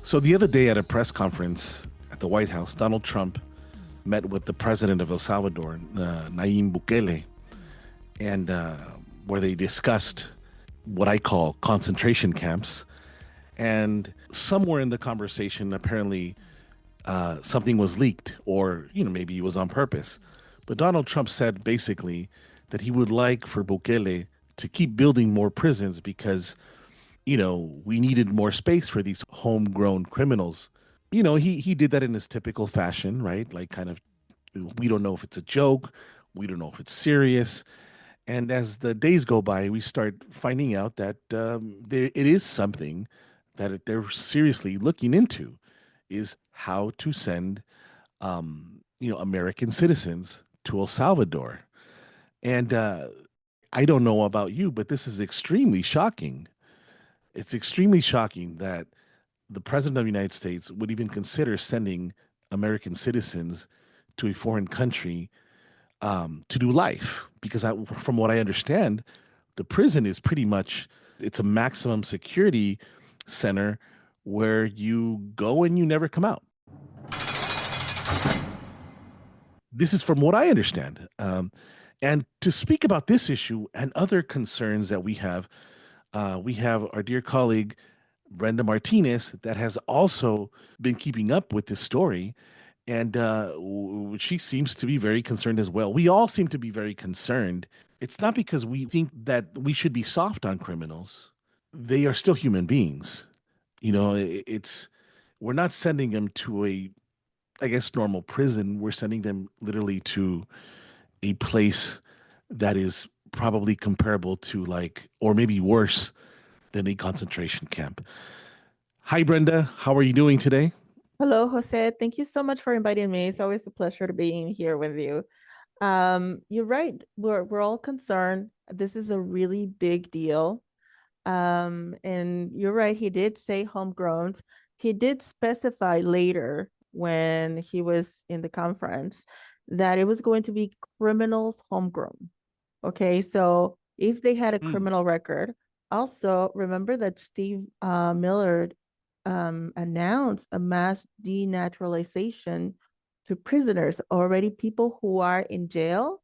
So the other day at a press conference at the White House, Donald Trump met with the president of El Salvador, Nayib Bukele, and where they discussed what I call concentration camps. And somewhere in the conversation, apparently, something was leaked, or maybe it was on purpose. But Donald Trump said basically that he would like for Bukele to keep building more prisons because we needed more space for these homegrown criminals. He did that in his typical fashion, right? Like, kind of, we don't know if it's a joke, we don't know if it's serious. And as the days go by, we start finding out that it is something that they're seriously looking into, is how to send, American citizens to El Salvador. And I don't know about you, but this is extremely shocking. It's extremely shocking that the president of the United States would even consider sending American citizens to a foreign country to do life. Because from what I understand, the prison is pretty much, it's a maximum security center where you go and you never come out. This is from what I understand. And to speak about this issue and other concerns that we have our dear colleague Brenda Martinez that has also been keeping up with this story, and she seems to be very concerned as well. We all seem to be very concerned. It's not because we think that we should be soft on criminals; they are still human beings. It's we're not sending them to a, I guess, normal prison. We're sending them literally to a place that is probably comparable to, like, or maybe worse than a concentration camp. Hi, Brenda. How are you doing today? Hello, Jose. Thank you so much for inviting me. It's always a pleasure to be in here with you. You're right. We're all concerned. This is a really big deal. And you're right. He did say homegrown. He did specify later when he was in the conference that it was going to be criminals homegrown. Okay, so if they had a Mm. criminal record, also remember that Steve Miller announced a mass denaturalization to prisoners, already people who are in jail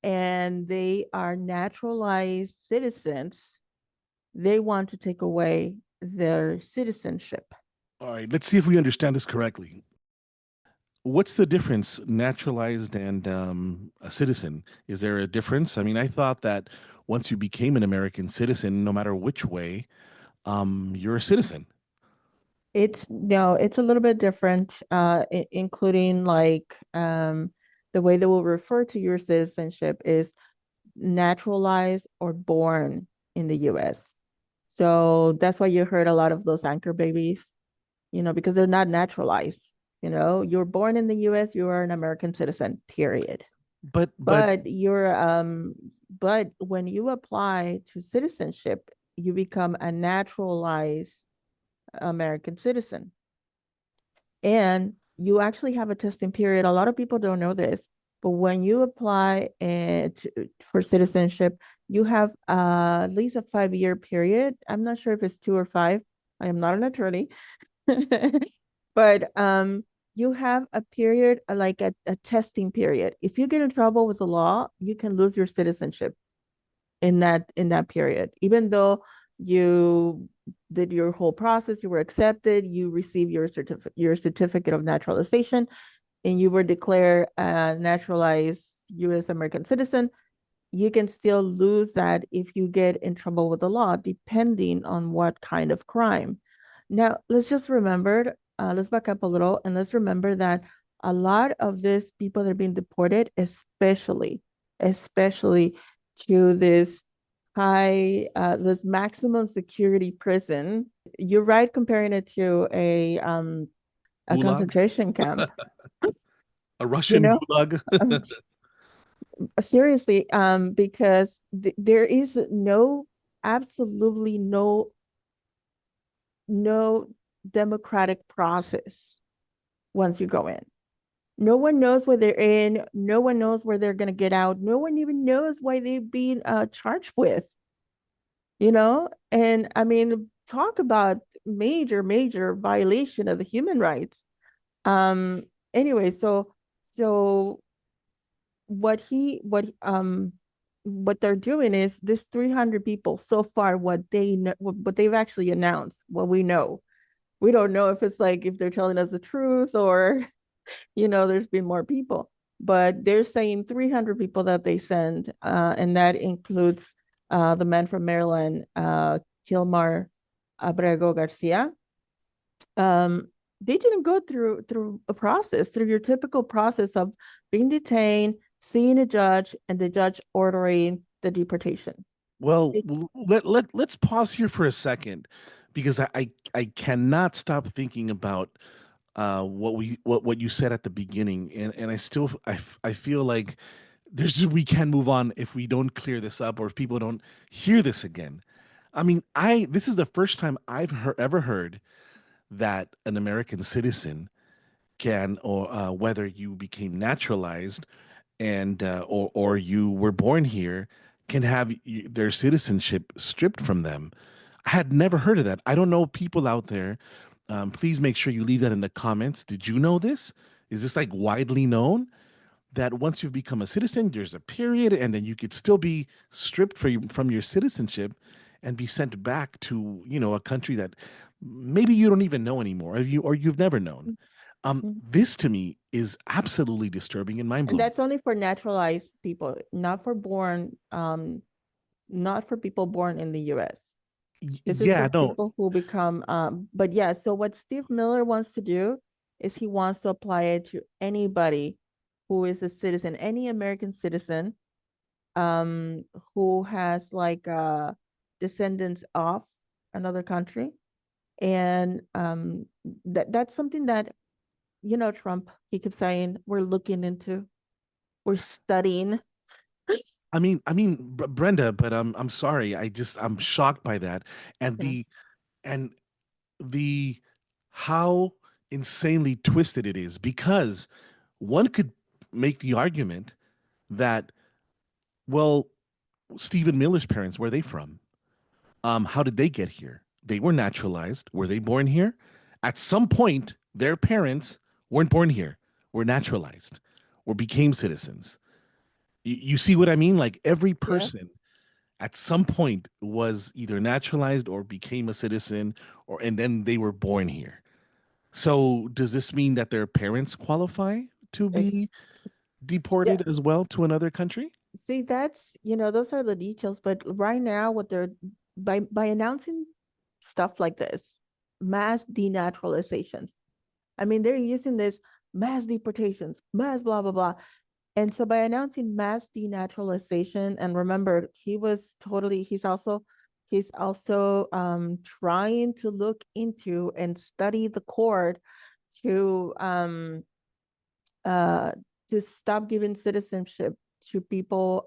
and they are naturalized citizens. They want to take away their citizenship. All right, let's see if we understand this correctly. What's the difference, naturalized and a citizen? Is there a difference? I mean, I thought that once you became an American citizen, no matter which way, you're a citizen. It's no, it's a little bit different, including like the way they will refer to your citizenship is naturalized or born in the US. So that's why you heard a lot of those anchor babies, because they're not naturalized. You're born in the US, you are an American citizen, period. But But when you apply to citizenship, you become a naturalized American citizen. And you actually have a testing period. A lot of people don't know this, but when you apply for citizenship, you have at least a 5-year period. I'm not sure if it's 2 or 5. I am not an attorney, but you have a period like a testing period. If you get in trouble with the law, you can lose your citizenship in that period, even though you did your whole process, you were accepted, you received your certificate of naturalization, and you were declared a naturalized U.S. American citizen. You can still lose that if you get in trouble with the law, depending on what kind of crime. Now, let's back up a little, and let's remember that a lot of these people that are being deported, especially to this maximum security prison. You're right comparing it to a gulag, concentration camp. a You Russian know, gulag. um, seriously, because there is absolutely no democratic process once you go in. No one knows where they're in. No one knows where they're going to get out. No one even knows why they've been charged with. And I mean, talk about major violation of the human rights. Um, anyway, so what they're doing is this 300 people so far, what they know, what they've actually announced, what we know. We don't know if it's like if they're telling us the truth or there's been more people, but they're saying 300 people that they send, and that includes the man from Maryland, Kilmar Abrego Garcia. um, they didn't go through a process, through your typical process of being detained, seeing a judge, and the judge ordering the deportation. Well, It- let's pause here for a second because I cannot stop thinking about what you said at the beginning, and I still I feel like we can't move on if we don't clear this up or if people don't hear this again. I mean, I this is the first time ever heard that an American citizen can, or whether you became naturalized and or you were born here, can have their citizenship stripped from them. I had never heard of that. I don't know people out there. Please make sure you leave that in the comments. Did you know this? Is this like widely known that once you've become a citizen, there's a period, and then you could still be stripped from your citizenship and be sent back to a country that maybe you don't even know anymore, or you've never known. Mhm. This to me is absolutely disturbing and mind And blowing. that's only for naturalized people, not for people born in the US. This is Yeah, for no. people who become, but yeah, so what Steve Miller wants to do is he wants to apply it to anybody who is a citizen, any American citizen, who has like descendants of another country. And that's something that, Trump, he keeps saying, we're looking into, we're studying. Brenda, but I'm sorry. I'm shocked by that, and Yeah. and the how insanely twisted it is, because one could make the argument that, well, Stephen Miller's parents, where are they from? How did they get here? They were naturalized. Were they born here? At some point, their parents weren't born here, were naturalized, or became citizens. You see what I mean? Like every Yeah. person at some point was either naturalized or became a citizen, and then they were born here. So does this mean that their parents qualify to Ex- be yeah. deported as well to another country? See, that's, those are the details, but right now what they're by announcing stuff like this, mass denaturalizations. I mean, they're using this mass deportations, mass blah blah blah. And so by announcing mass denaturalization, and remember, he's also trying to look into and study the court to uh to stop giving citizenship to people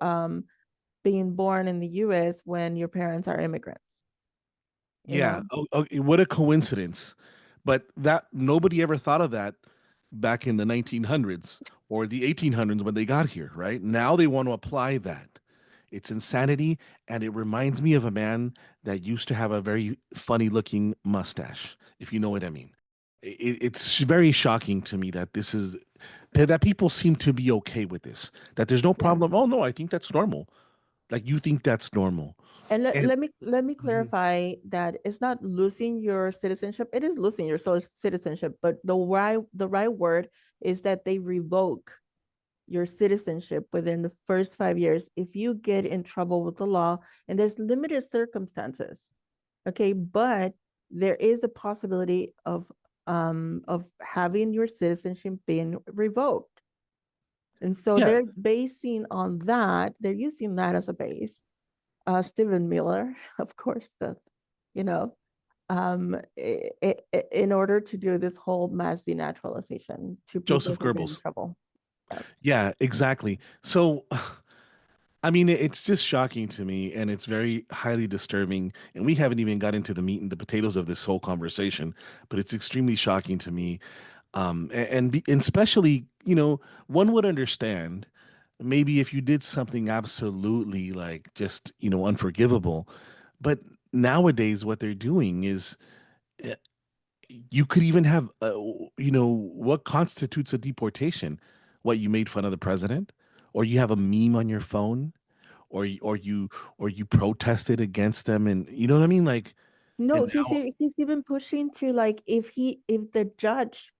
being born in the US when your parents are immigrants, you Yeah. know. What a coincidence. But that nobody ever thought of that back in the 1900s or the 1800s when they got here, right? Now they want to apply that. It's insanity, and it reminds me of a man that used to have a very funny looking mustache, if you know what I mean. It's very shocking to me that that people seem to be okay with this, that there's no Yeah. problem. Oh no, I think that's normal. Like you think that's normal. And And let me Mhm. clarify that it's not losing your citizenship. It is losing your citizenship, but the right word is that they revoke your citizenship within the first 5 years if you get in trouble with the law, and there's limited circumstances. Okay, but there is a possibility of having your citizenship being revoked. And so Yeah, they're basing on that, they're using that as a base. Stephen Miller, of course, you know, in order to do this whole mass denaturalization to people Joseph who get in Goebbels. trouble. Yeah. Yeah, exactly. So, I mean, it's just shocking to me, and it's very highly disturbing. And we haven't even got into the meat and the potatoes of this whole conversation, but it's extremely shocking to me. And especially, one would understand maybe if you did something absolutely like just unforgivable, but nowadays what they're doing is uh, you could even have what constitutes a deportation. What, you made fun of the president, or you have a meme on your phone, or you protested against them, and you know what I mean, like. No, And now, he's even pushing to, like, if the judge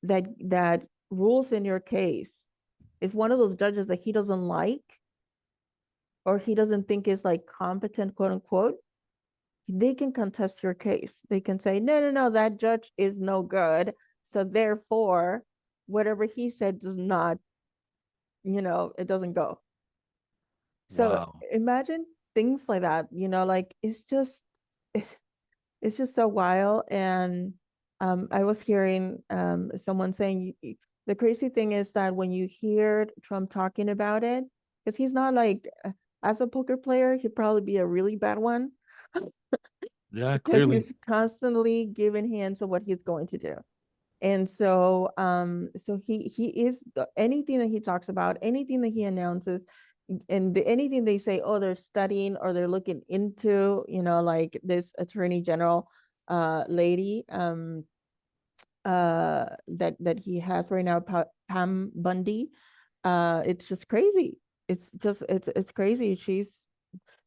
that rules in your case is one of those judges that he doesn't like, or he doesn't think is like competent, quote unquote, they can contest your case. They can say, no, no, no, that judge is no good. So therefore, whatever he said does not, it doesn't go. So wow. imagine things like that, like it's, it's just so wild. And I was hearing someone saying, the crazy thing is that when you hear Trump talking about it, because he's not like, as a poker player, he'd probably be a really bad one Yeah, because clearly. he's constantly giving hints of what he's going to do. And so he is, anything that he talks about, anything that he announces, and anything they say, oh, they're studying or they're looking into, like this attorney general lady that he has right now, Pam Bundy. It's just crazy. It's crazy. She's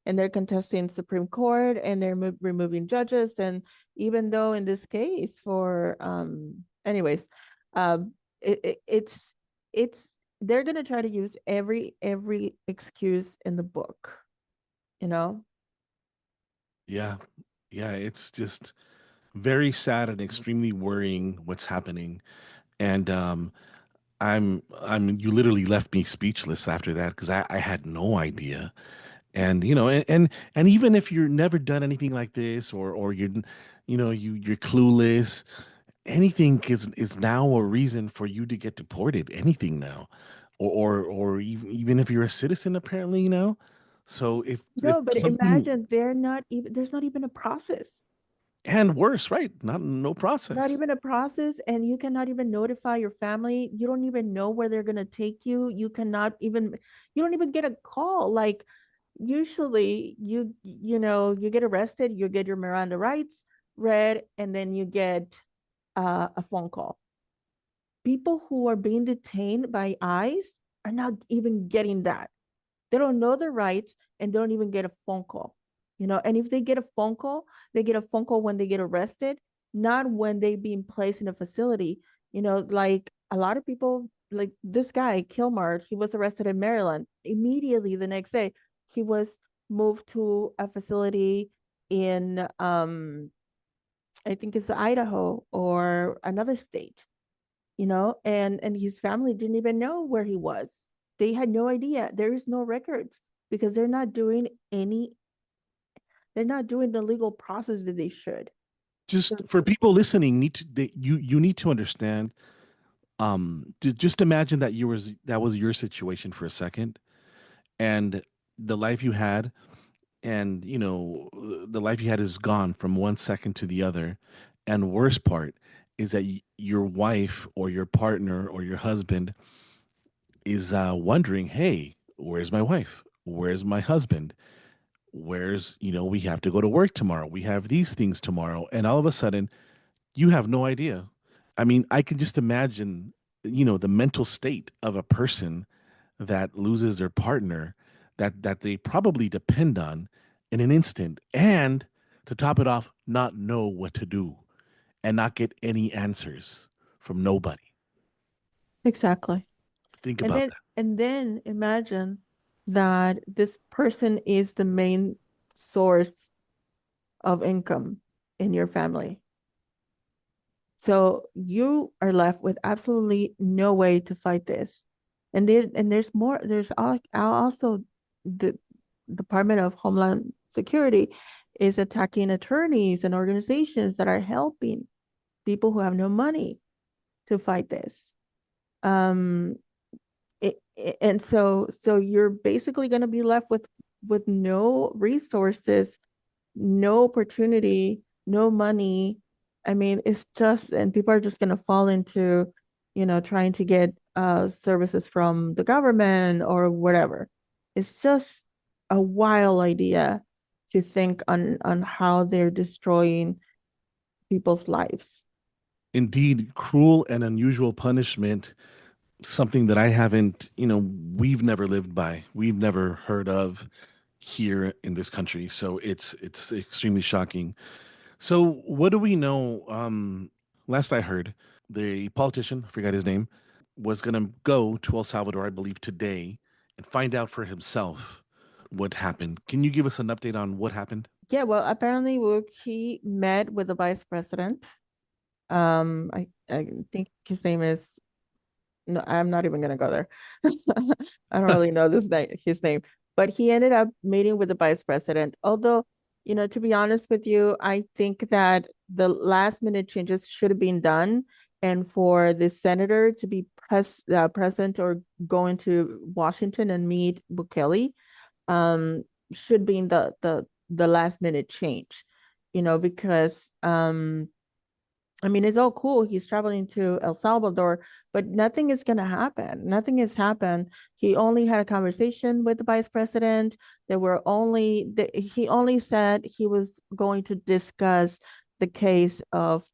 and they're contesting Supreme Court, and they're removing judges. And even though in this case for anyways, it's it's they're gonna try to use every excuse in the book, you know. Yeah. Yeah, it's just very sad and extremely worrying what's happening. And you literally left me speechless after that, because I had no idea. And and even if you're never done anything like this, or you're clueless, anything is now a reason for you to get deported. Anything now, or even if you're a citizen, apparently, so if No, but something. imagine there's not even a process. And worse, right? No Not process. even a process, and you cannot even notify your family. You don't even know where they're going to take you. You don't even get a call. Like, usually you get arrested, you get your Miranda rights read, and then you get a phone call. People who are being detained by ICE are not even getting that. They don't know their rights, and they don't even get a phone call. And if they get a phone call, they get a phone call when they get arrested, not when they being placed in a facility. Like a lot of people, like this guy, Kilmar, he was arrested in Maryland. Immediately the next day, he was moved to a facility in I think it's Idaho or another state, and his family didn't even know where he was. They had no idea. There is no records because they're not doing the legal process that they should. Just So, for people listening, you need to understand. Just imagine that was your situation for a second, and the life you had, and the life you had is gone from one second to the other. And worst part is that your wife or your partner or your husband is wondering, hey, where's my wife, where's my husband, we have to go to work tomorrow, we have these things tomorrow, and all of a sudden you have no idea. I mean, I can just imagine, the mental state of a person that loses their partner, that they probably depend on in an instant, and to top it off, not know what to do and not get any answers from nobody. exactly. Think And about then that. and then imagine that this person is the main source of income in your family. So you are left with absolutely no way to fight this. And there's more. There's also the Department of Homeland Security is attacking attorneys and organizations that are helping people who have no money to fight this. Um, and so you're basically going to be left with no resources, no opportunity, no money. I mean, it's just, and people are just going to fall into, trying to get services from the government or whatever. It's just a wild idea to think on how they're destroying people's lives. Indeed, cruel and unusual punishment, something that I haven't, we've never lived by. We've never heard of here in this country. So it's extremely shocking. So what do we know? Last I heard, the politician, I forgot his name, was going to go to El Salvador, I believe, today and find out for himself what happened. Can you give us an update on what happened? Yeah, well, apparently he met with the vice president. I think his name is, no, I'm not even gonna go there. I don't really know his name, but he ended up meeting with the vice president. Although, to be honest with you, I think that the last minute changes should have been done, and for the senator to be present or going to Washington and meet Bukele, um, should be in the last minute change, because I mean, it's all cool. He's traveling to El Salvador, but nothing is going to happen. Nothing has happened. He only had a conversation with the vice president. He only said he was going to discuss the case of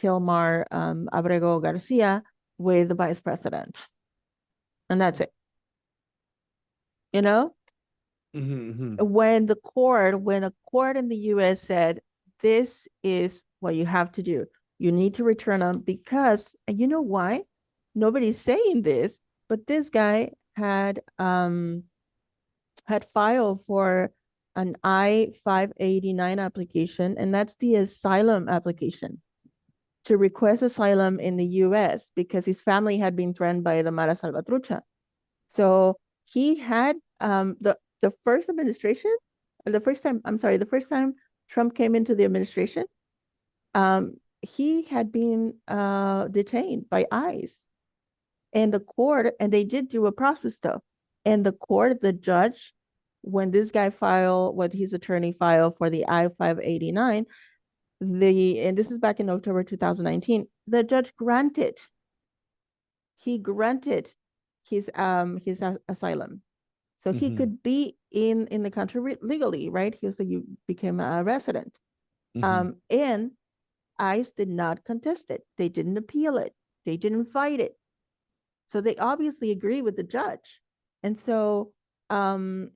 Kilmar Abrego Garcia with the vice president. And that's it. You know, Mm-hmm, when a court in the US said, this is what you have to do, you need to return them because, and you know why? Nobody's saying this, but this guy had filed for an I-589 application, and that's the asylum application to request asylum in the US because his family had been threatened by the Mara Salvatrucha. So he had the first administration, the first time Trump came into the administration, he had been detained by ICE and the court, and they did do a process though. And the court, the judge, when this guy filed, what his attorney filed for the I-589, and this is back in October 2019, the judge granted his asylum. So he mm-hmm, could be in the country legally, right? You became a resident. mm-hmm. And ICE did not contest it. They didn't appeal it. They didn't fight it. So they obviously agree with the judge. And so um,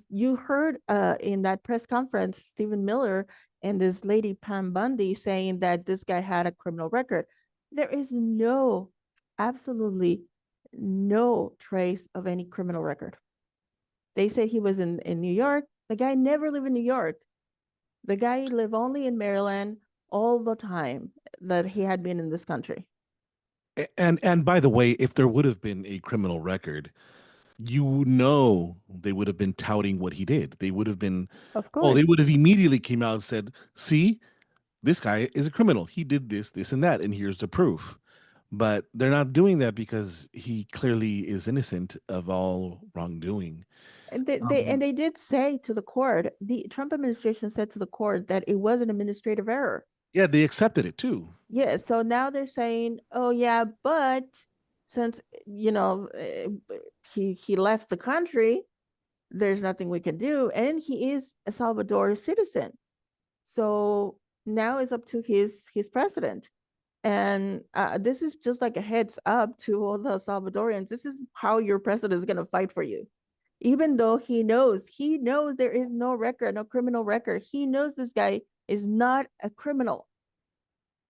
you heard in that press conference, Stephen Miller and this lady, Pam Bundy, saying that this guy had a criminal record. There is absolutely no trace of any criminal record. They say he was in New York. The guy never lived in New York. The guy lived only in Maryland all the time that he had been in this country. And by the way, if there would have been a criminal record, they would have been touting what he did. They would have been, Of oh, they course. would have immediately came out and said, "See, this guy is a criminal. He did this, this, and that, and here's the proof." But they're not doing that because he clearly is innocent of all wrongdoing. And Um, they did say to the court, the Trump administration said to the court that it was an administrative error. yeah, they accepted it too. Yeah, so now they're saying, oh yeah, but since he left the country, there's nothing we can do, and he is a Salvador citizen. So now it's up to his president. And this is just like a heads up to all the Salvadorians. This is how your president is going to fight for you. Even though he knows there is no record, no criminal record. He knows this guy is not a criminal.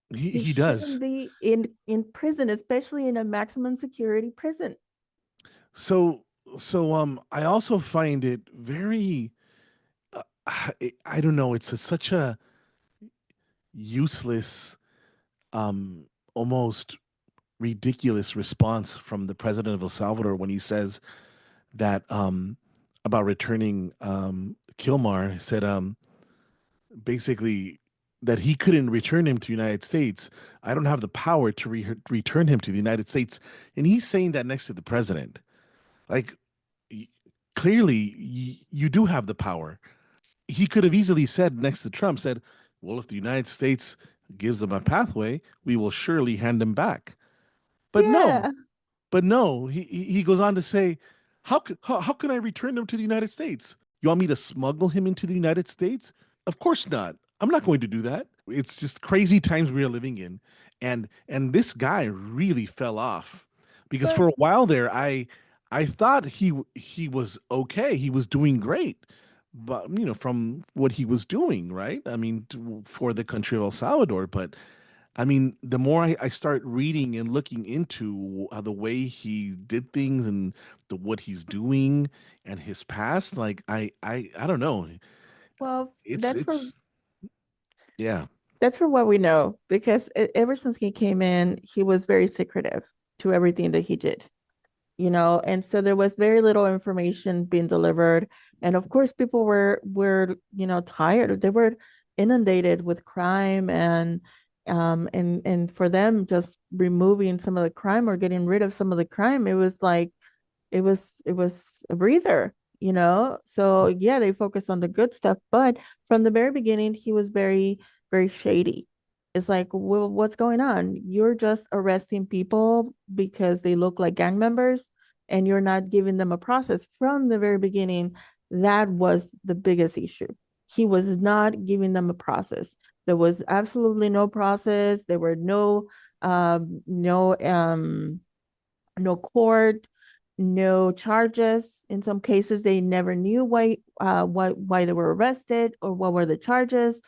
He He does. shouldn't be in prison, especially in a maximum security prison. So I also find it very I don't know, such a useless almost ridiculous response from the president of El Salvador when he says that about returning Kilmar. He said basically that he couldn't return him to the United States. I don't have the power to return him to the United States. And he's saying that next to the president. Like, y- clearly, you do have the power. He could have easily said next to Trump, said, well, if the United States gives him a pathway, we will surely hand him back. But no, Yeah, he goes on to say, How can I return him to the United States? You want me to smuggle him into the United States? Of course not. I'm not going to do that. It's just crazy times we are living in, and this guy really fell off because But for a while there, I thought he was okay. He was doing great, but from what he was doing, right? I mean, for the country of El Salvador, but I mean, the more I start reading and looking into the way he did things and what he's doing and his past, like I don't know. well, It's yeah. that's for what we know because ever since he came in, he was very secretive to everything that he did. And so there was very little information being delivered, and of course people were tired. They were inundated with crime, and for them just removing some of the crime or getting rid of some of the crime, it was like it was a breather. So yeah, they focus on the good stuff, but from the very beginning he was very, very shady. It's like, well, what's going on? You're just arresting people because they look like gang members, and you're not giving them a process. From the very beginning, that was the biggest issue. He was not giving them a process. There was absolutely no process. There were um no um no court, no charges. In some cases, they never knew why they were arrested or what were the charges.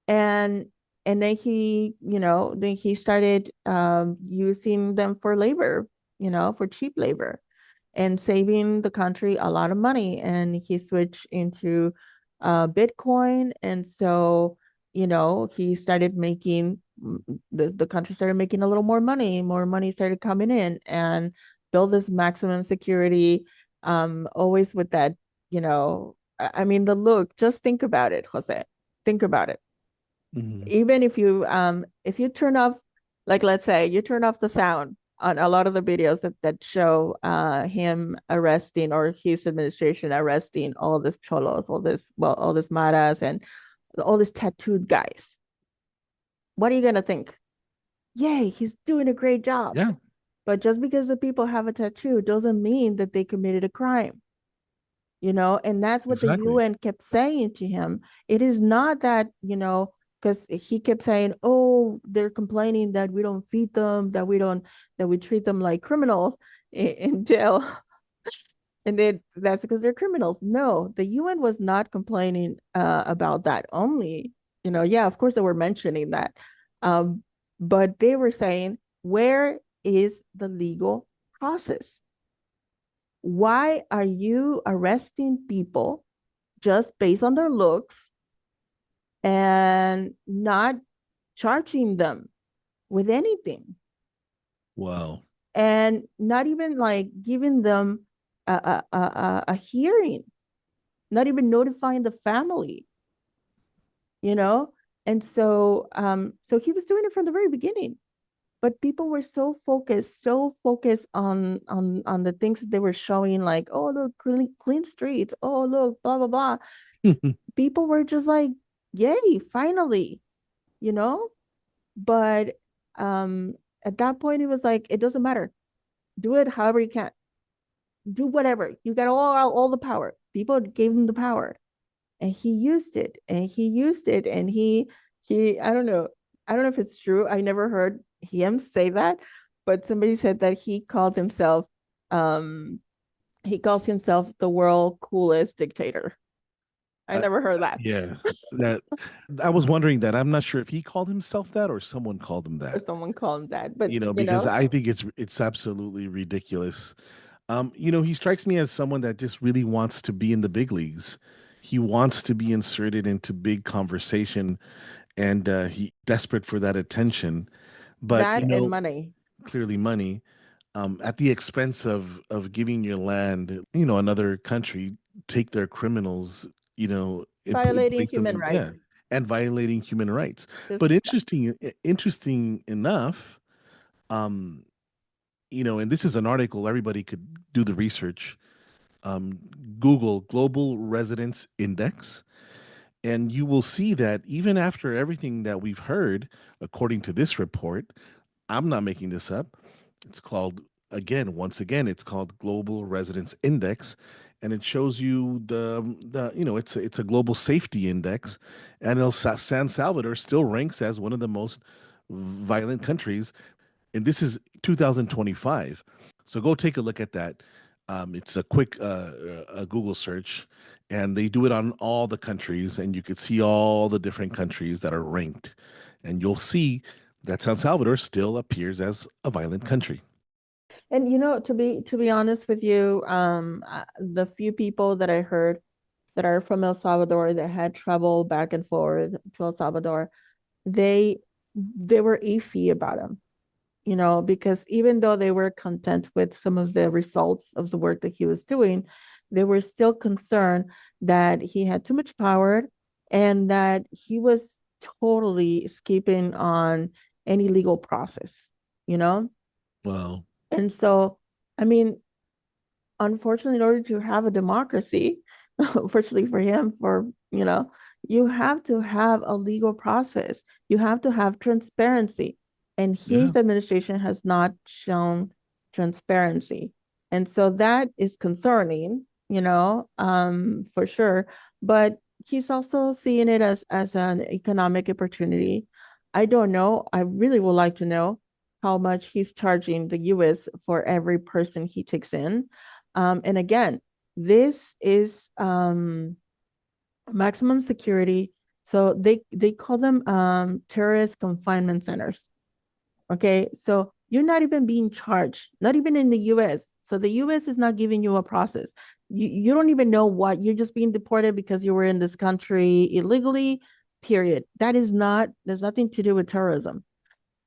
And and then he started using them for labor, for cheap labor, and saving the country a lot of money. And he switched into Bitcoin. And so, he started making the country started making a little more money started coming in, and build this maximum security, always with that, I mean, the look, just think about it, Jose. Think about it. Mhm. Even if you turn off, like, let's say you turn off the sound on a lot of the videos that show him arresting, or his administration arresting all this cholos, all this maras, and all these tattooed guys. What are you gonna think? Yay, he's doing a great job. Yeah, But just because the people have a tattoo doesn't mean that they committed a crime. And that's what the exactly. UN kept saying to him. It is not that, because he kept saying, oh, they're complaining that we don't feed them, that we treat them like criminals in jail. And then that's because they're criminals. No, the UN was not complaining about that only. Yeah, of course they were mentioning that. Um, but they were saying, where is the legal process? Why are you arresting people just based on their looks and not charging them with anything, Wow. and not even like giving them a hearing, not even notifying the family, you know? And so he was doing it from the very beginning. But people were so focused on the things that they were showing, like, oh, look, clean streets, oh, look, blah blah blah. People were just like, yay, finally, you know but um at that point it was like, it doesn't matter, do it however you can, do whatever, you got all the power. People gave him the power, and he used it, and he I don't know if it's true. I never heard him say that, but somebody said that um he calls himself the world coolest dictator. I Uh, never heard that. yeah, that I was wondering that. I'm not sure if he called himself that or someone called him Or that. someone called him that, but Because I think it's absolutely ridiculous. He strikes me as someone that just really wants to be in the big leagues. He wants to be inserted into big conversation, and he desperate for that attention. But that and money, clearly money, at the expense of giving your land, another country take their criminals, and violating place them human in, yeah, rights. and violating human rights. But Just interesting enough, um, and this is an article everybody could do the research. Um, Google Global Residence Index, and you will see that even after everything that we've heard, according to this report, I'm not making this up. It's called once again, it's called Global Residence Index, and it shows you it's a global safety index, and San Salvador still ranks as one of the most violent countries, and this is 2025. So go take a look at that. It's a quick a Google search, and they do it on all the countries, and you could see all the different countries that are ranked, and you'll see that San Salvador still appears as a violent country. And to be honest with you, the few people that I heard that are from El Salvador that had traveled back and forth to El Salvador, they they were iffy about him, because even though they were content with some of the results of the work that he was doing, they were still concerned that he had too much power and that he was totally escaping on any legal process, you know? Well, And so, I mean, unfortunately, in order to have a democracy, unfortunately for him, you have to have a legal process. You have to have transparency. And yeah. his administration has not shown transparency. And so that is concerning, for sure. But he's also seeing it as an economic opportunity. I don't know. I really would like to know how much he's charging the US for every person he takes in. And again, this is maximum security. So they call them terrorist confinement centers. Okay, so you're not even being charged, not even in the US. So the US is not giving you a process. You don't even know what, you're just being deported because you were in this country illegally, period. There's nothing to do with terrorism.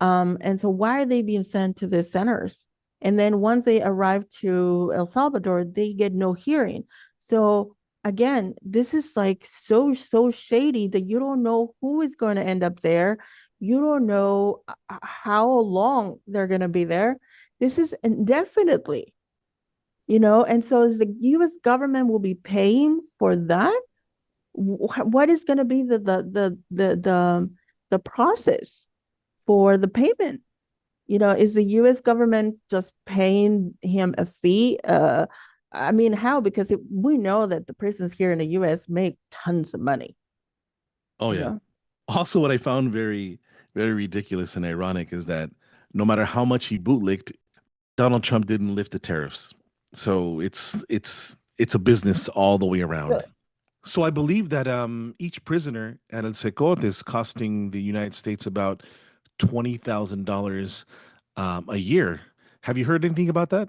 And so why are they being sent to the centers? And then once they arrive to El Salvador, they get no hearing. So again, this is like so shady that you don't know who is going to end up there. You don't know how long they're going to be there. This is indefinitely, and so is the US government will be paying for that. What is going to be the process for the payment? Is the US government just paying him a fee? I mean, how? Because we know that the prisons here in the US make tons of money, Oh you yeah. know? Also, what I found very, very ridiculous and ironic is that no matter how much he bootlicked, Donald Trump didn't lift the tariffs. So it's a business all the way So, around. So I believe that each prisoner at El Secot is costing the United States about $20,000 a year. Have you heard anything about that?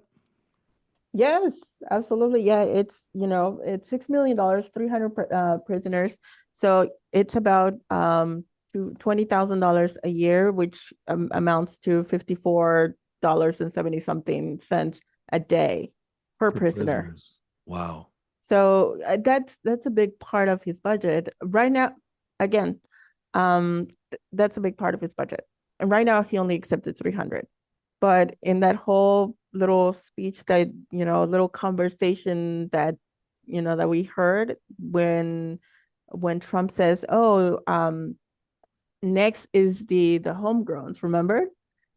yes, absolutely. Yeah, it's $6 million, 300 prisoners. So it's about to $20,000 a year, which amounts to $54 and 70 something cents a day per For prisoner. prisoners. Wow. So that's a big part of his budget right now. Again, that's a big part of his budget, and right now he only accepted 300. But in that whole little speech that little conversation that we heard when Trump says, "Oh, next is the homegrowns." Remember,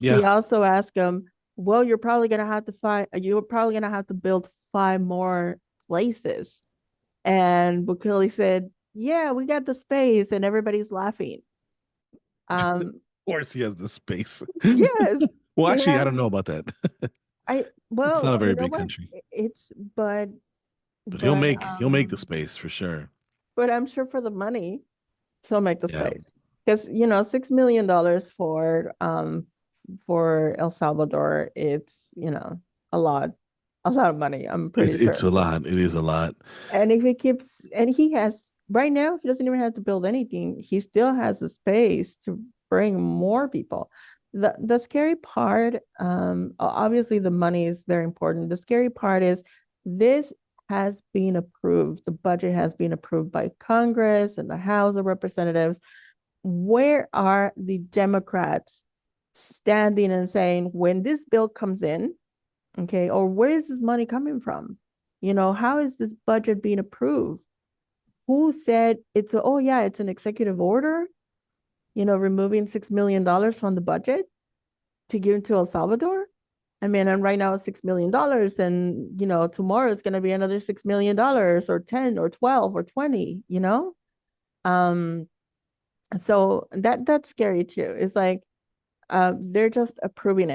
he Yeah. also asked him, "Well, you're probably gonna have to build 5 more places." And Bukele said, "Yeah, we got the space," and everybody's laughing. Of Um, course he has the space. yes, Well, he actually, I has. don't know about that. It's not Well, a very you know big what? country, It's but but he'll make the space for sure. but I'm sure for the money, he'll make the Yeah. space because $6 million for El Salvador, it's a lot of money. I'm pretty It's sure. a lot. It is a lot. And if he keeps, and he has right now, he doesn't even have to build anything. He still has the space to bring more people. The scary part, obviously the money is very important. The scary part is this has been approved. The budget has been approved by Congress and the House of Representatives. Where are the Democrats standing and saying, when this bill comes in, okay, or where is this money coming from? How is this budget being approved? Who said oh yeah, it's an executive order, removing $6 million from the budget to give to El Salvador? I mean, and right now it's $6 million, and tomorrow it's going to be another $6 million, or 10 or 12 or 20. Um, so that's scary too. It's like they're just approving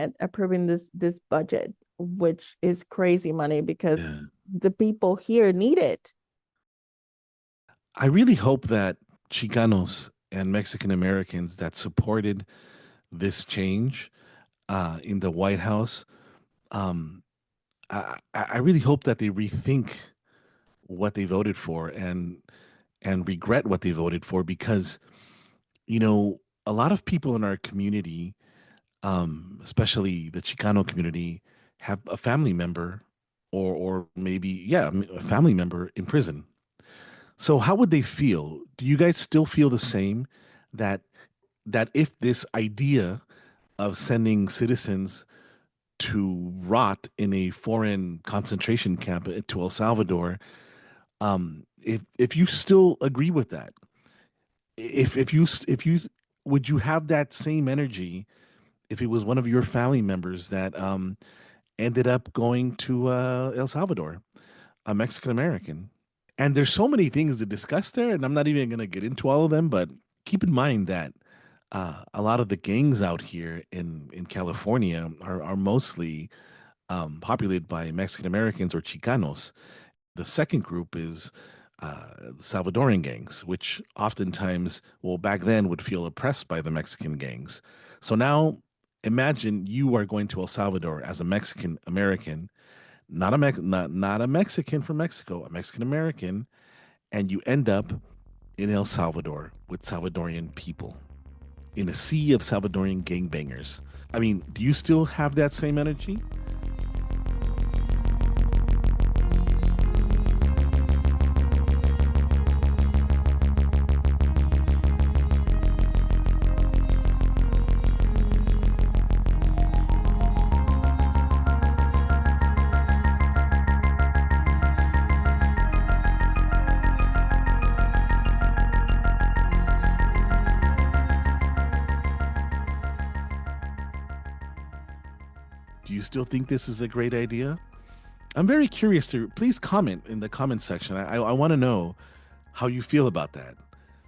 this budget, which is crazy money because Yeah. the people here need it. I really hope that Chicanos and Mexican Americans that supported this change in the White House, um, I really hope that they rethink what they voted for and regret what they voted for because you know a lot of people in our community, especially the Chicano community, have a family member or maybe a family member in prison. So how would they feel? Do you guys still feel the same that if this idea of sending citizens to rot in a foreign concentration camp to El Salvador, if you still agree with that, if you would you have that same energy if it was one of your family members that ended up going to El Salvador, a Mexican American? And there's so many things to discuss there, and I'm not even going to get into all of them. But keep in mind that a lot of the gangs out here in California are mostly populated by Mexican Americans or Chicanos. The second group is Salvadoran gangs, which oftentimes, well, back then would feel oppressed by the Mexican gangs. So now imagine you are going to El Salvador as a Mexican American, not a Mexican from Mexico, a Mexican American, and you end up in El Salvador with Salvadorian people in a sea of Salvadorian gangbangers. I mean, do you still have that same energy? Do you still think this is a great idea? I'm very curious to please comment in the comment section. I want to know how you feel about that.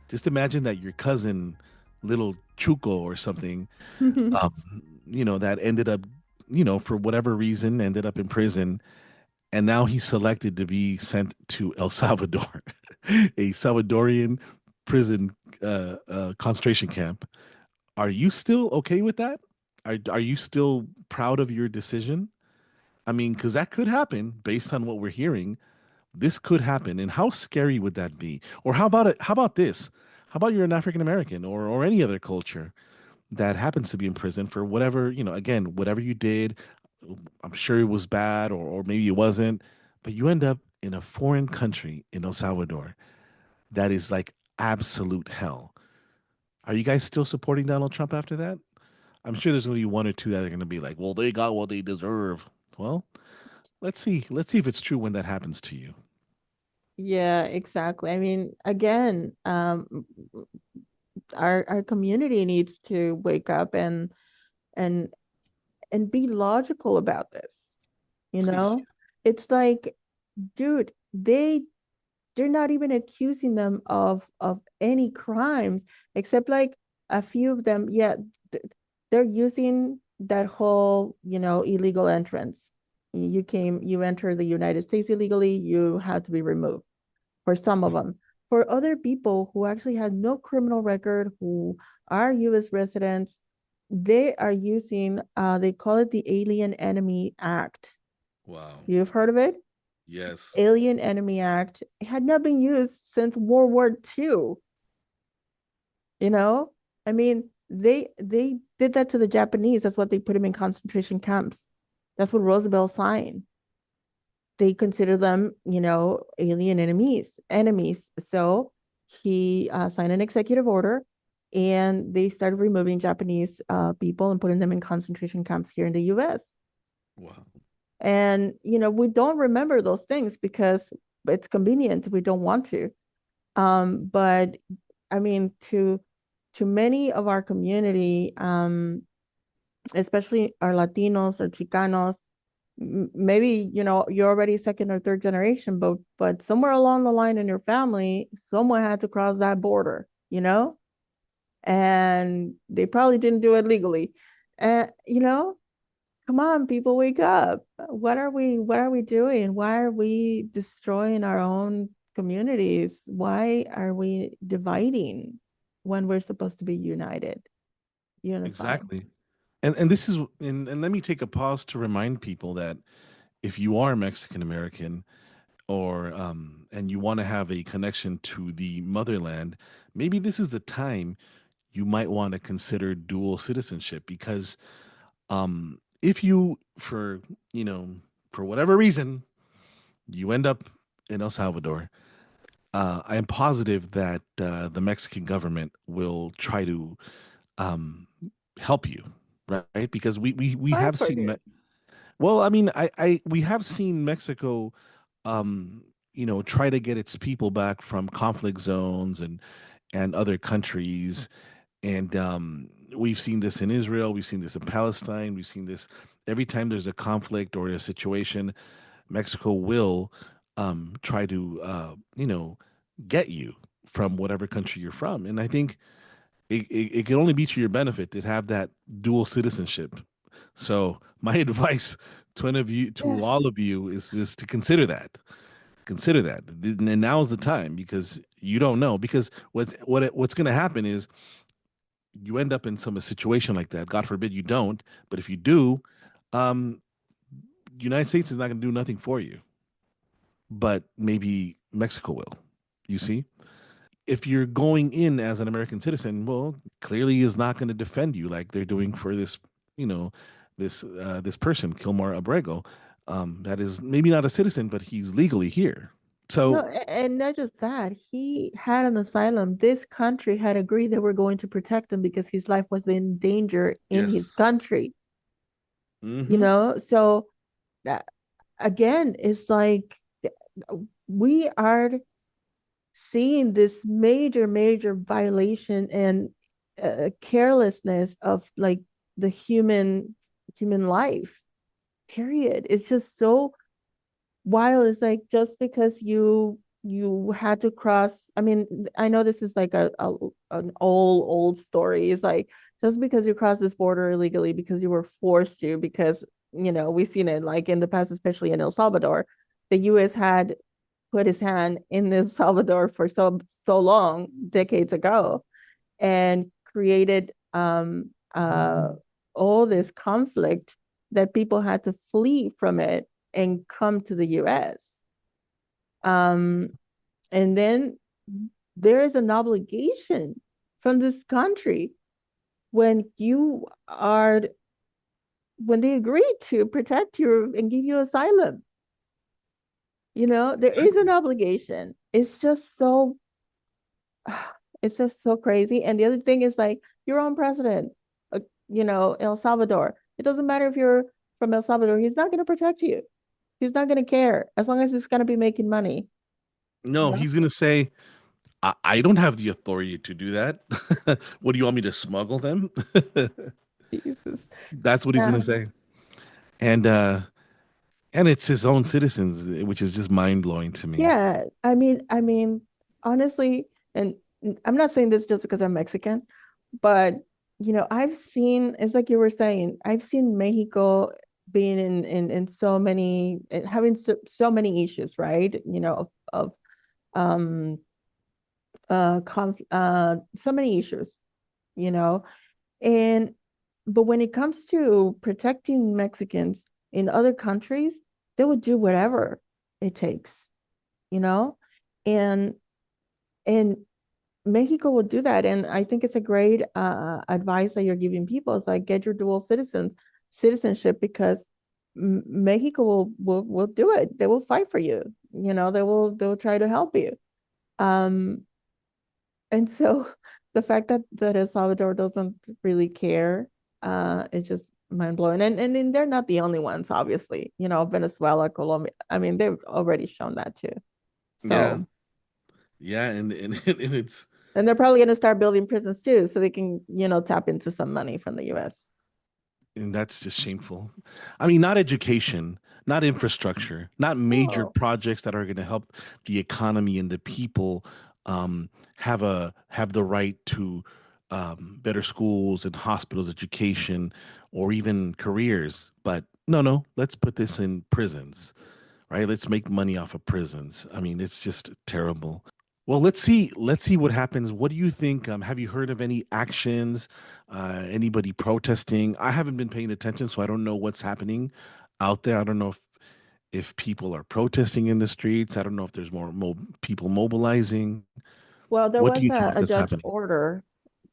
Just imagine that your cousin, little Chuco or something, um, that ended up, for whatever reason, ended up in prison, and now he's selected to be sent to El Salvador, a Salvadorian prison concentration camp. Are you still okay with that? Are you still proud of your decision? I mean, because that could happen based on what we're hearing. This could happen, and how scary would that be? Or how about it? How about this? How about you're an African American or any other culture that happens to be in prison for whatever, again, whatever you did. I'm sure it was bad or maybe it wasn't, but you end up in a foreign country in El Salvador that is like absolute hell. Are you guys still supporting Donald Trump after that? I'm sure there's going to be one or two that are going to be like, well, they got what they deserve. Well, let's see. Let's see if it's true when that happens to you. Yeah, exactly. I mean, again, our community needs to wake up and and be logical about this. You know, it's like, dude, they're not even accusing them of any crimes, except like a few of them. Yeah, they're using that whole, illegal entrance. You enter the United States illegally, you have to be removed for some of them. For other people who actually had no criminal record, who are US residents, they are using, they call it the Alien Enemy Act. Wow. You've heard of it? Yes. Alien Enemy Act. It had not been used since World War II. You know, I mean, they did that to the Japanese. That's what they put them in concentration camps. That's what Roosevelt signed. They consider them, alien enemies. So he signed an executive order, and they started removing Japanese people and putting them in concentration camps here in the U.S. Wow. And we don't remember those things because it's convenient. We don't want to. But I mean, to many of our community, especially our Latinos or Chicanos. Maybe you're already second or third generation, but somewhere along the line in your family, someone had to cross that border, and they probably didn't do it legally. And come on, people, wake up. What are we doing? Why are we destroying our own communities? Why are we dividing when we're supposed to be united, unified? Exactly. And this is and let me take a pause to remind people that if you are Mexican American or and you want to have a connection to the motherland, maybe this is the time you might want to consider dual citizenship because if you you know for whatever reason you end up in El Salvador, I am positive that the Mexican government will try to um, help you, right? Because we Fight have for seen, you. well, I mean, we have seen Mexico, um, try to get its people back from conflict zones and other countries, and we've seen this in Israel, we've seen this in Palestine, we've seen this every time there's a conflict or a situation. Mexico will try to get you from whatever country you're from, and I think it can only be to your benefit to have that dual citizenship. So my advice to any of you, to Yes. all of you, is to consider that. Consider that, and now is the time because you don't know. Because what's going to happen is you end up in some situation like that. God forbid you don't, but if you do, um, the United States is not going to do nothing for you, but maybe Mexico will. You see, if you're going in as an American citizen, well, clearly is not going to defend you like they're doing for this, you know, this person, Kilmar Abrego, that is maybe not a citizen, but he's legally here. No, So and not just that, he had an asylum. This country had agreed they were going to protect him because his life was in danger in his yes, country, mm-hmm. So that again, it's like we are seeing this major, major violation and carelessness of like the human life. Period. It's just so wild. It's like just because you had to cross. I mean, I know this is like an old story. It's like just because you crossed this border illegally because you were forced to, because we've seen it like in the past, especially in El Salvador. The US had put his hand in El Salvador for so long, decades ago, and created all this conflict that people had to flee from it and come to the US. Um, and then there is an obligation from this country when they agree to protect you and give you asylum. There is an obligation. It's just so crazy. And the other thing is like your own president, El Salvador. It doesn't matter if you're from El Salvador, he's not going to protect you. He's not going to care as long as he's going to be making money. No, Yeah. he's gonna say, I don't have the authority to do that. What do you want me to smuggle them? Jesus. That's what he's Yeah. gonna say. And it's his own citizens, which is just mind blowing to me. Yeah. I mean, honestly, and I'm not saying this just because I'm Mexican, but I've seen, it's like you were saying, I've seen Mexico being in so many, having so many issues, right? Of um so many issues, you know, and but when it comes to protecting Mexicans in other countries, they would do whatever it takes, you know, and and Mexico will do that. And I think it's a great advice that you're giving people. It's like get your dual citizenship because Mexico will do it. They will fight for you. They will try to help you. Um, and so the fact that El Salvador doesn't really care, is just mind blowing. And they're not the only ones, obviously. Venezuela, Colombia. I mean, they've already shown that too. Yeah, So, yeah, and it's and they're probably going to start building prisons too, so they can tap into some money from the U.S. And that's just shameful. I mean, not education, not infrastructure, not major Oh, projects that are going to help the economy and the people have the right to better schools and hospitals, education, or even careers. But no, no, let's put this in prisons, right? Let's make money off of prisons. I mean, it's just terrible. Well, let's see what happens. What do you think? Have you heard of any actions? Anybody protesting? I haven't been paying attention, so I don't know what's happening out there. I don't know if people are protesting in the streets. I don't know if there's more people mobilizing. well, there What do was you know if a that's judge happening? order.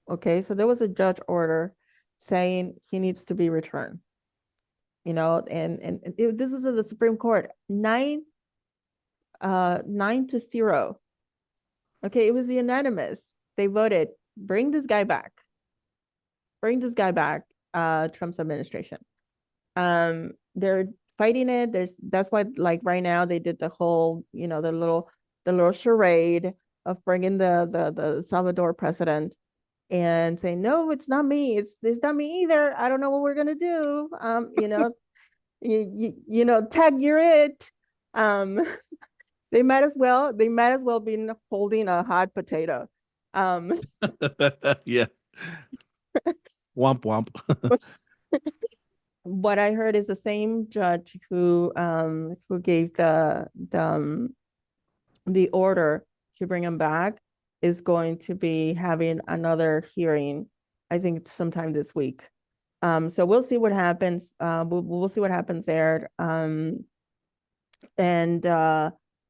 Okay, so there was a judge order saying he needs to be returned. This was in the Supreme Court, 9-0. Okay, it was unanimous. They voted, bring this guy back, bring this guy back. Trump's administration. They're fighting it. That's why, like right now, they did the whole, the little charade of bringing the Salvador president and saying, no, it's not me. It's not me either. I don't know what we're gonna do. Tag, you're it. Um, they might as well be holding a hot potato. Um, Yeah, womp womp. what I heard is the same judge who gave the order to bring him back is going to be having another hearing. I think sometime this week. So we'll see what happens. We'll see what happens there. And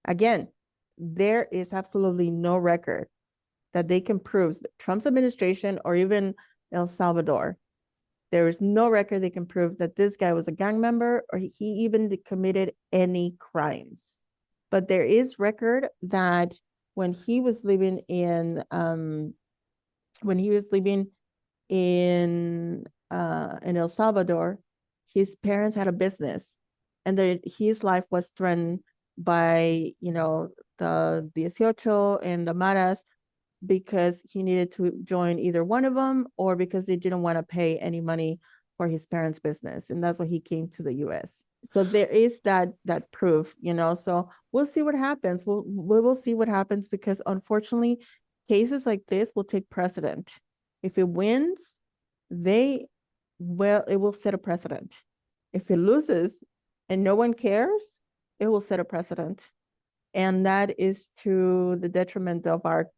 again, there is absolutely no record that they can prove that Trump's administration or even El Salvador. There is no record they can prove that this guy was a gang member or he even committed any crimes. But there is record that when he was living in El Salvador, his parents had a business, and his life was threatened by the 18 and the Maras because he needed to join either one of them or because they didn't want to pay any money for his parents' business, and that's why he came to the U.S. So there is that proof. So we'll see what happens. We will see what happens because unfortunately, cases like this will take precedent. If it wins, it will set a precedent. If it loses and no one cares, it will set a precedent, and that is to the detriment of our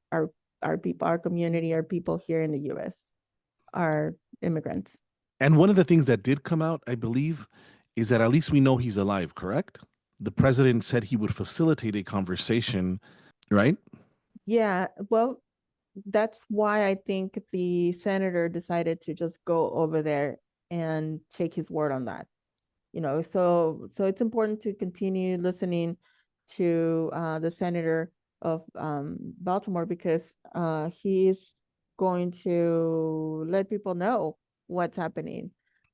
people, our community, our people here in the U.S., our immigrants. And one of the things that did come out, I believe, is that at least we know he's alive, correct? The president said he would facilitate a conversation, right? Yeah, well, that's why I think the senator decided to just go over there and take his word on that. So it's important to continue listening to the senator of Baltimore because he's going to let people know what's happening.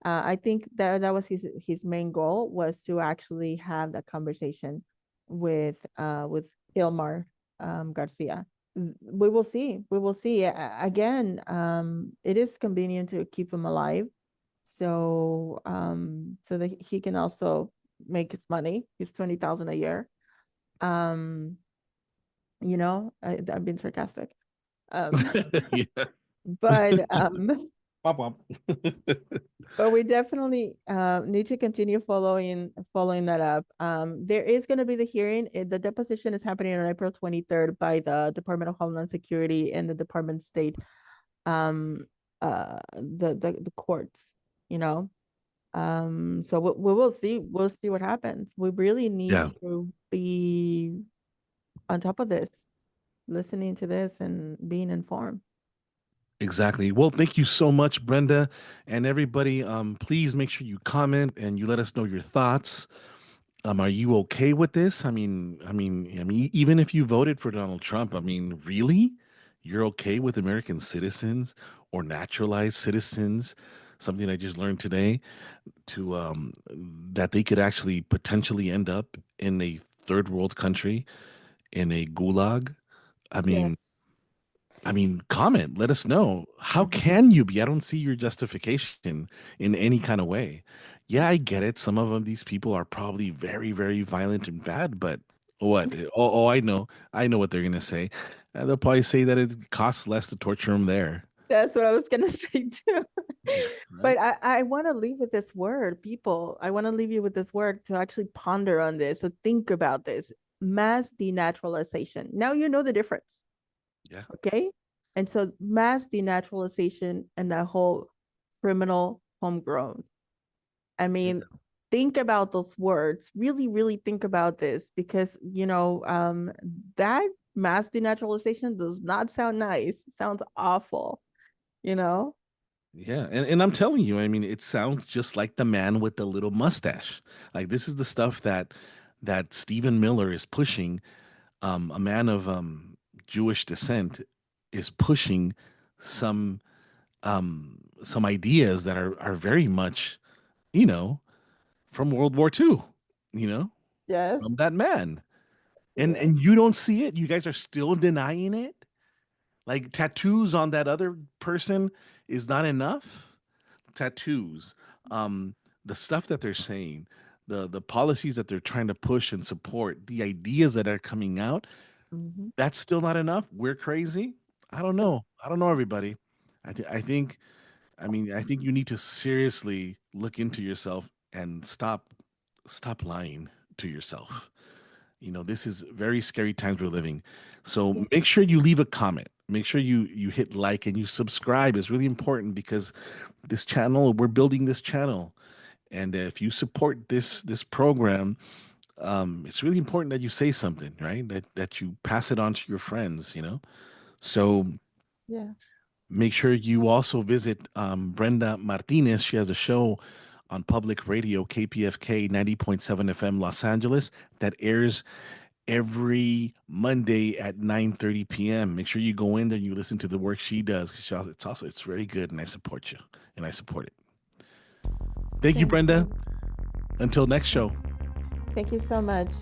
I think that was his main goal, was to actually have that conversation with Hilmar Garcia. We will see. We will see. Again, it is convenient to keep him alive so that he can also make his money, his 20,000 a year. um I've been sarcastic. um Yeah. but Womp womp. but we definitely need to continue following that up. There is going to be the hearing. The deposition is happening on April 23rd by the Department of Homeland Security and the Department of State, the courts, you know so we'll see what happens. We really need Yeah, to be on top of this, listening to this and being informed. exactly. Well, thank you so much, Brenda, and everybody. Please make sure you comment and you let us know your thoughts. Are you okay with this? I mean, even if you voted for Donald Trump, I mean, really, you're okay with American citizens or naturalized citizens? Something I just learned today to that they could actually potentially end up in a third world country in a gulag. I mean, Yes. I mean, comment, let us know. How Mhm. can you be? I don't see your justification in any kind of way. Yeah, I get it. Some of them, these people are probably very, very violent and bad, but what? I know. I know what they're going to say. They'll probably say that it costs less to torture them there. That's what I was gonna say too. Yeah, But right? I want to leave with this word, people. I want to leave you with this word to actually ponder on this. So think about this. Mass denaturalization. Now you know the difference. Yeah. Okay. And so mass denaturalization and that whole criminal homegrown. I Yeah. mean, think about those words. Really, really think about this because, that mass denaturalization does not sound nice. It sounds awful, you know? Yeah, and I'm telling you, I mean, it sounds just like the man with the little mustache. Like this is the stuff that Stephen Miller is pushing. A man of Jewish descent is pushing some some ideas that are very much, you know, from World War II, you know, Yes. from that man. Yes. And you don't see it. You guys are still denying it. Like tattoos on that other person is not enough. Tattoos, um, the stuff that they're saying, the policies that they're trying to push and support, the ideas that are coming out, Mhm. that's still not enough. We're crazy. I don't Yep. know. I don't know everybody. I think I think you need to seriously look into yourself and stop lying to yourself. You know, this is very scary times we're living. So Yeah. make sure you leave a comment. Make sure you hit like and you subscribe. It's really important because this channel, we're building this channel. And if you support this program, it's really important that you say something, right? That you pass it on to your friends, you know? So Yeah. make sure you also visit Brenda Martinez. She has a show on public radio, KPFK 90.7 FM Los Angeles, that airs every Monday at 9:30 p.m. Make sure you go in there and you listen to the work she does because it's very good and I support you and I support it. Thank you, Thank Brenda. you. Until next show. Thank you so much.